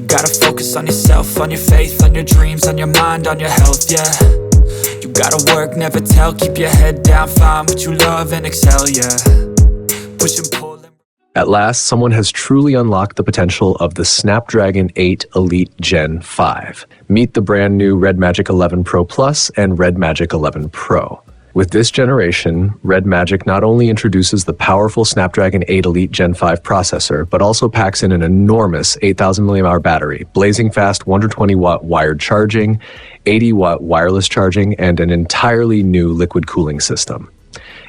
gotta focus on yourself, on your faith, on your dreams, on your mind, on your health, yeah. You gotta work, never tell, keep your head down, find what you love and excel, yeah. Push and pull. At last, someone has truly unlocked the potential of the Snapdragon 8 Elite Gen 5. Meet the brand new Red Magic 11 Pro Plus and Red Magic 11 Pro. With this generation, Red Magic not only introduces the powerful Snapdragon 8 Elite Gen 5 processor, but also packs in an enormous 8,000 mAh battery, blazing fast 120-watt wired charging, 80-watt wireless charging, and an entirely new liquid cooling system.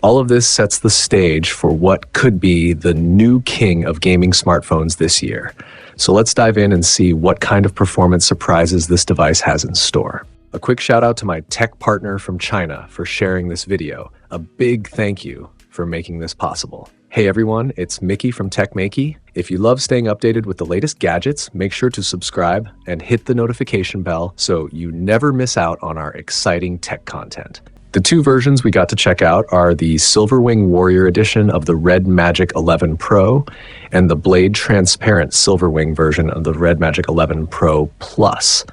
All of this sets the stage for what could be the new king of gaming smartphones this year. So let's dive in and see what kind of performance surprises this device has in store. A quick shout out to my tech partner from China for sharing this video. A big thank you for making this possible. Hey everyone, it's Maiky from techmaiky. If you love staying updated with the latest gadgets, make sure to subscribe and hit the notification bell so you never miss out on our exciting tech content. The two versions we got to check out are the Silverwing Warrior Edition of the Red Magic 11 Pro and the Blade Transparent Silverwing version of the Red Magic 11 Pro Plus.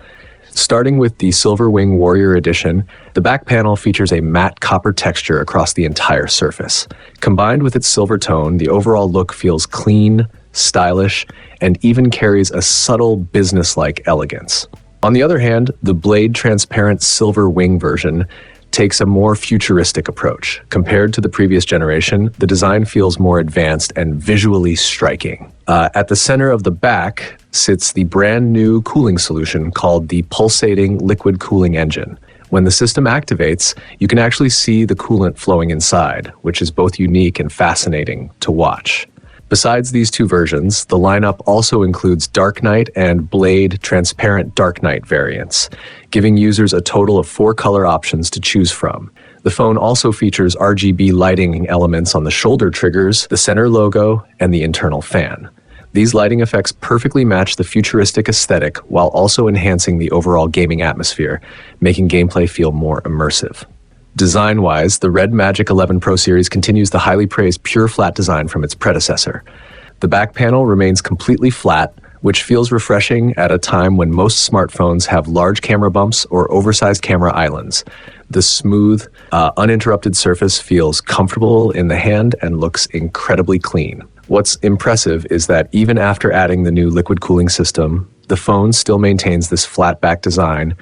Starting with the Silverwing Warrior Edition, the back panel features a matte copper texture across the entire surface. Combined with its silver tone, the overall look feels clean, stylish, and even carries a subtle business-like elegance. On the other hand, the Blade Transparent Silver Wing version takes a more futuristic approach. Compared to the previous generation, the design feels more advanced and visually striking. At the center of the back sits the brand new cooling solution called the pulsating liquid cooling engine. When the system activates, you can actually see the coolant flowing inside, which is both unique and fascinating to watch. Besides these two versions, the lineup also includes Dark Knight and Blade Transparent Dark Knight variants, giving users a total of 4 color options to choose from. The phone also features RGB lighting elements on the shoulder triggers, the center logo, and the internal fan. These lighting effects perfectly match the futuristic aesthetic while also enhancing the overall gaming atmosphere, making gameplay feel more immersive. Design-wise, the Red Magic 11 Pro series continues the highly praised pure flat design from its predecessor. The back panel remains completely flat, which feels refreshing at a time when most smartphones have large camera bumps or oversized camera islands. The smooth, uninterrupted surface feels comfortable in the hand and looks incredibly clean. What's impressive is that even after adding the new liquid cooling system, the phone still maintains this flat back design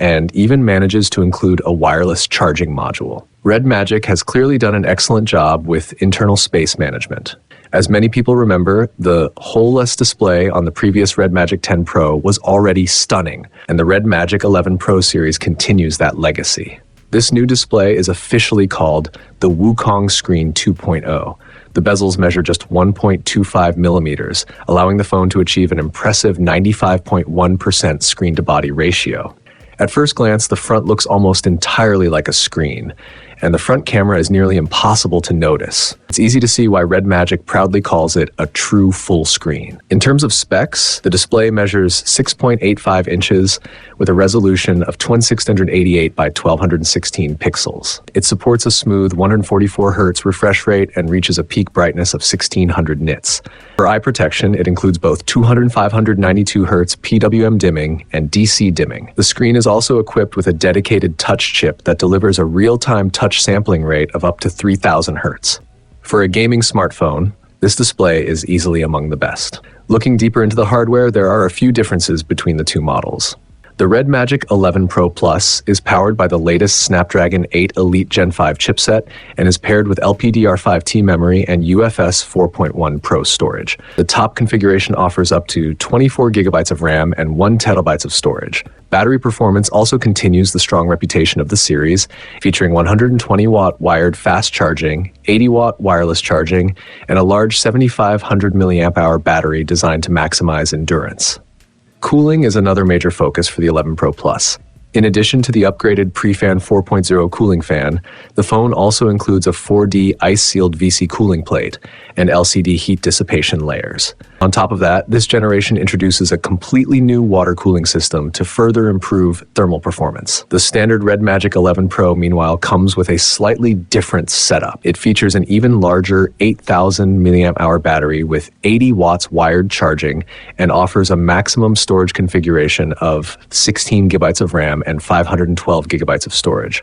and even manages to include a wireless charging module. Red Magic has clearly done an excellent job with internal space management. As many people remember, the hole-less display on the previous Red Magic 10 Pro was already stunning, and the Red Magic 11 Pro series continues that legacy. This new display is officially called the Wukong Screen 2.0. The bezels measure just 1.25 millimeters, allowing the phone to achieve an impressive 95.1% screen-to-body ratio. At first glance, the front looks almost entirely like a screen, and the front camera is nearly impossible to notice. It's easy to see why Red Magic proudly calls it a true full screen. In terms of specs, the display measures 6.85 inches with a resolution of 2688 by 1216 pixels. It supports a smooth 144 Hz refresh rate and reaches a peak brightness of 1600 nits. For eye protection, it includes both 200 and 592 Hz PWM dimming and DC dimming. The screen is also equipped with a dedicated touch chip that delivers a real-time touch sampling rate of up to 3000 Hz. For a gaming smartphone, this display is easily among the best. Looking deeper into the hardware, there are a few differences between the two models. The Red Magic 11 Pro Plus is powered by the latest Snapdragon 8 Elite Gen 5 chipset and is paired with LPDDR5T memory and UFS 4.1 Pro storage. The top configuration offers up to 24 gigabytes of RAM and 1 terabytes of storage. Battery performance also continues the strong reputation of the series, featuring 120-watt wired fast charging, 80-watt wireless charging, and a large 7500 mAh battery designed to maximize endurance. Cooling is another major focus for the 11 Pro Plus. In addition to the upgraded Pre-Fan 4.0 cooling fan, the phone also includes a 4D ice-sealed VC cooling plate and LCD heat dissipation layers. On top of that, this generation introduces a completely new water cooling system to further improve thermal performance. The standard Red Magic 11 Pro, meanwhile, comes with a slightly different setup. It features an even larger 8,000 mAh battery with 80 watts wired charging and offers a maximum storage configuration of 16 gigabytes of RAM and 512 gigabytes of storage.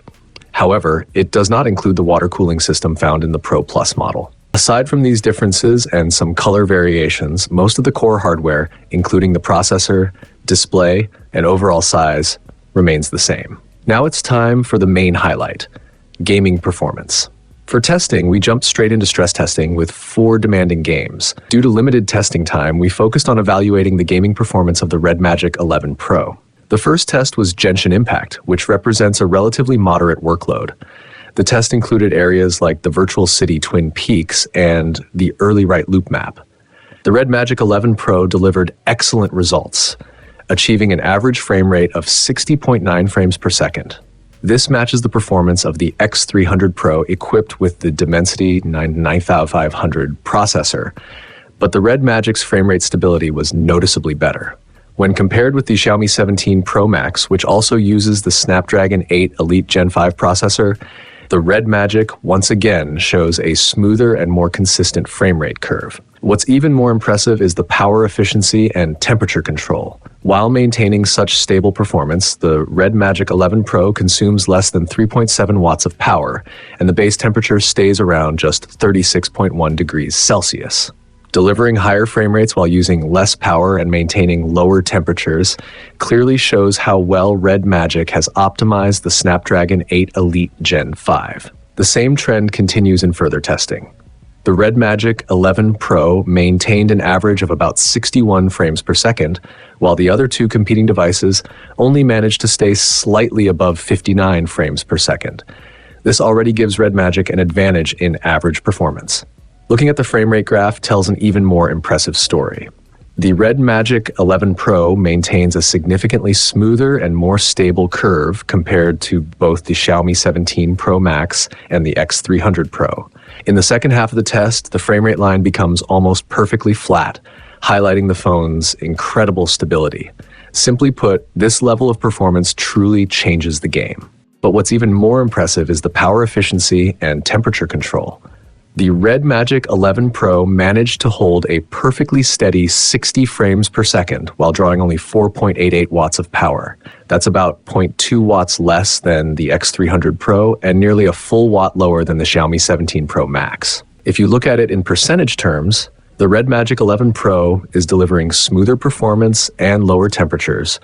However, it does not include the water cooling system found in the Pro Plus model. Aside from these differences and some color variations, most of the core hardware, including the processor, display, and overall size, remains the same. Now it's time for the main highlight: gaming performance. For testing, we jumped straight into stress testing with 4 demanding games. Due to limited testing time, we focused on evaluating the gaming performance of the Red Magic 11 Pro. The first test was Genshin Impact, which represents a relatively moderate workload. The test included areas like the virtual city Twin Peaks and the early right loop map. The Red Magic 11 Pro delivered excellent results, achieving an average frame rate of 60.9 frames per second. This matches the performance of the X300 Pro equipped with the Dimensity 9500 processor, but the Red Magic's frame rate stability was noticeably better. When compared with the Xiaomi 17 Pro Max, which also uses the Snapdragon 8 Elite Gen5 processor, the Red Magic once again shows a smoother and more consistent frame rate curve. What's even more impressive is the power efficiency and temperature control. While maintaining such stable performance, the Red Magic 11 Pro consumes less than 3.7 watts of power, and the base temperature stays around just 36.1 degrees Celsius. Delivering higher frame rates while using less power and maintaining lower temperatures clearly shows how well Red Magic has optimized the Snapdragon 8 Elite Gen 5. The same trend continues in further testing. The Red Magic 11 Pro maintained an average of about 61 frames per second, while the other 2 competing devices only managed to stay slightly above 59 frames per second. This already gives Red Magic an advantage in average performance. Looking at the frame rate graph tells an even more impressive story. The Red Magic 11 Pro maintains a significantly smoother and more stable curve compared to both the Xiaomi 17 Pro Max and the X300 Pro. In the second half of the test, the frame rate line becomes almost perfectly flat, highlighting the phone's incredible stability. Simply put, this level of performance truly changes the game. But what's even more impressive is the power efficiency and temperature control. The Red Magic 11 Pro managed to hold a perfectly steady 60 frames per second while drawing only 4.88 watts of power. That's about 0.2 watts less than the X300 Pro and nearly a full watt lower than the Xiaomi 17 Pro Max. If you look at it in percentage terms, the Red Magic 11 Pro is delivering smoother performance and lower temperatures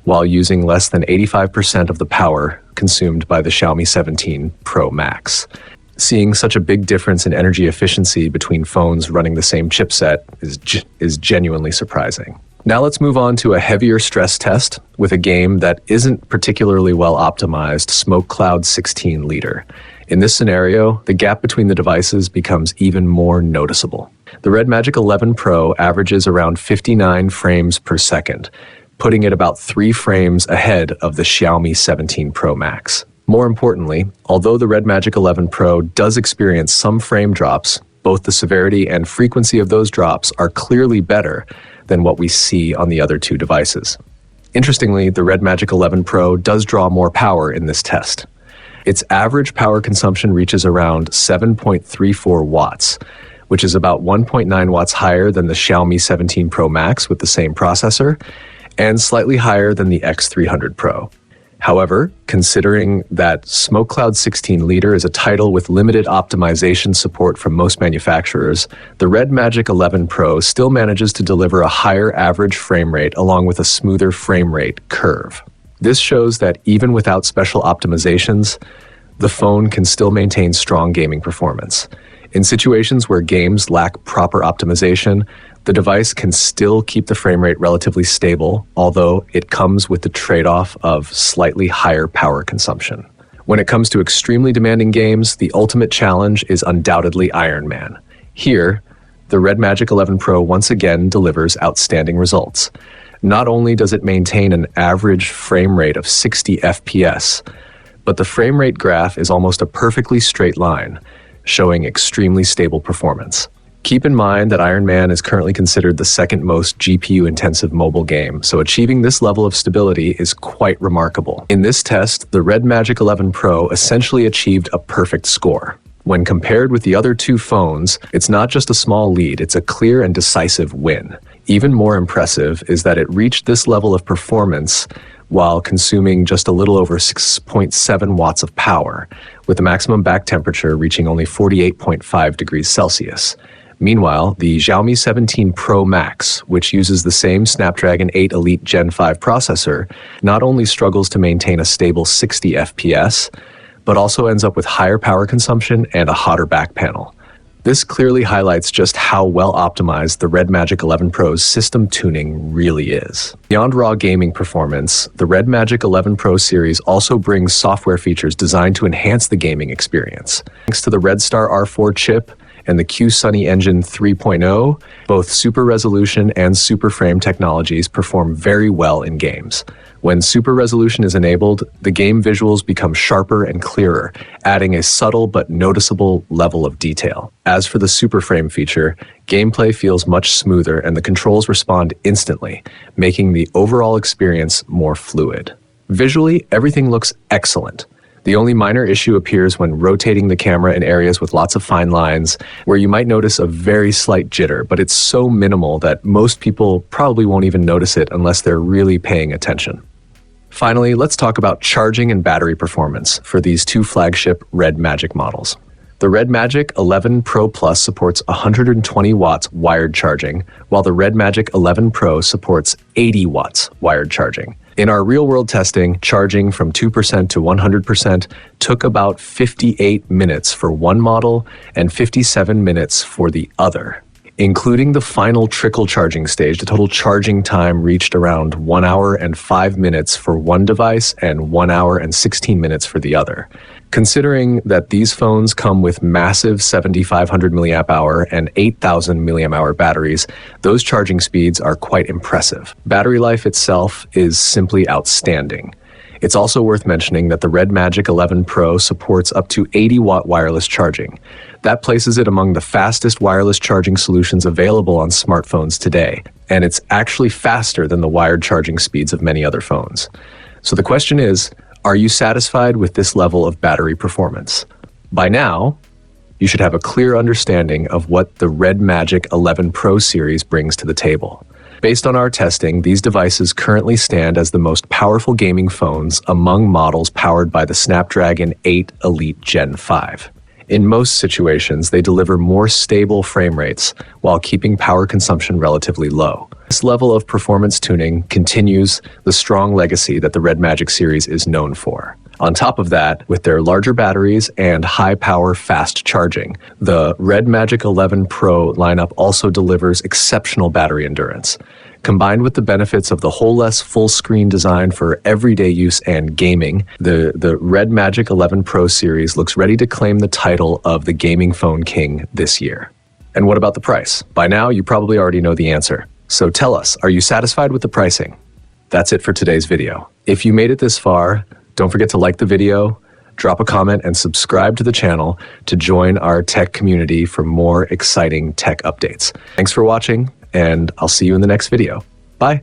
while using less than 85% of the power consumed by the Xiaomi 17 Pro Max. Seeing such a big difference in energy efficiency between phones running the same chipset is genuinely surprising. Now let's move on to a heavier stress test with a game that isn't particularly well optimized, Smoke Cloud 16 Liter. In this scenario, the gap between the devices becomes even more noticeable. The Red Magic 11 Pro averages around 59 frames per second, putting it about 3 frames ahead of the Xiaomi 17 Pro Max. More importantly, although the Red Magic 11 Pro does experience some frame drops, both the severity and frequency of those drops are clearly better than what we see on the other 2 devices. Interestingly, the Red Magic 11 Pro does draw more power in this test. Its average power consumption reaches around 7.34 watts, which is about 1.9 watts higher than the Xiaomi 17 Pro Max with the same processor, and slightly higher than the X300 Pro. However, considering that Smoke Cloud 16 Liter is a title with limited optimization support from most manufacturers, the Red Magic 11 Pro still manages to deliver a higher average frame rate along with a smoother frame rate curve. This shows that even without special optimizations, the phone can still maintain strong gaming performance. In situations where games lack proper optimization, the device can still keep the frame rate relatively stable, although it comes with the trade-off of slightly higher power consumption. When it comes to extremely demanding games, the ultimate challenge is undoubtedly Iron Man. Here, the Red Magic 11 Pro once again delivers outstanding results. Not only does it maintain an average frame rate of 60 FPS, but the frame rate graph is almost a perfectly straight line, showing extremely stable performance. Keep in mind that Iron Man is currently considered the second most GPU-intensive mobile game, so achieving this level of stability is quite remarkable. In this test, the Red Magic 11 Pro essentially achieved a perfect score. When compared with the other two phones, it's not just a small lead, it's a clear and decisive win. Even more impressive is that it reached this level of performance while consuming just a little over 6.7 watts of power, with the maximum back temperature reaching only 48.5 degrees Celsius. Meanwhile, the Xiaomi 17 Pro Max, which uses the same Snapdragon 8 Elite Gen 5 processor, not only struggles to maintain a stable 60 FPS, but also ends up with higher power consumption and a hotter back panel. This clearly highlights just how well optimized the Red Magic 11 Pro's system tuning really is. Beyond raw gaming performance, the Red Magic 11 Pro series also brings software features designed to enhance the gaming experience. Thanks to the Redstar R4 chip and the QSunny Engine 3.0, both super resolution and super frame technologies perform very well in games. When super resolution is enabled, the game visuals become sharper and clearer, adding a subtle but noticeable level of detail. As for the super frame feature, gameplay feels much smoother and the controls respond instantly, making the overall experience more fluid. Visually, everything looks excellent. The only minor issue appears when rotating the camera in areas with lots of fine lines, where you might notice a very slight jitter, but it's so minimal that most people probably won't even notice it unless they're really paying attention. Finally, let's talk about charging and battery performance for these two flagship Red Magic models. The Red Magic 11 Pro Plus supports 120 watts wired charging, while the Red Magic 11 Pro supports 80 watts wired charging. In our real-world testing, charging from 2% to 100% took about 58 minutes for one model and 57 minutes for the other. Including the final trickle charging stage, the total charging time reached around 1 hour and 5 minutes for one device and 1 hour and 16 minutes for the other. Considering that these phones come with massive 7,500 mAh and 8,000 mAh batteries, those charging speeds are quite impressive. Battery life itself is simply outstanding. It's also worth mentioning that the Red Magic 11 Pro supports up to 80-watt wireless charging. That places it among the fastest wireless charging solutions available on smartphones today, and it's actually faster than the wired charging speeds of many other phones. So the question is, are you satisfied with this level of battery performance? By now, you should have a clear understanding of what the Red Magic 11 Pro series brings to the table. Based on our testing, these devices currently stand as the most powerful gaming phones among models powered by the Snapdragon 8 Elite Gen 5. In most situations, they deliver more stable frame rates while keeping power consumption relatively low. This level of performance tuning continues the strong legacy that the Red Magic series is known for. On top of that, with their larger batteries and high-power fast charging, the Red Magic 11 Pro lineup also delivers exceptional battery endurance. Combined with the benefits of the whole-less full-screen design for everyday use and gaming, the Red Magic 11 Pro series looks ready to claim the title of the gaming phone king this year. And what about the price? By now, you probably already know the answer. So tell us, are you satisfied with the pricing? That's it for today's video. If you made it this far, don't forget to like the video, drop a comment, and subscribe to the channel to join our tech community for more exciting tech updates. Thanks for watching, and I'll see you in the next video. Bye.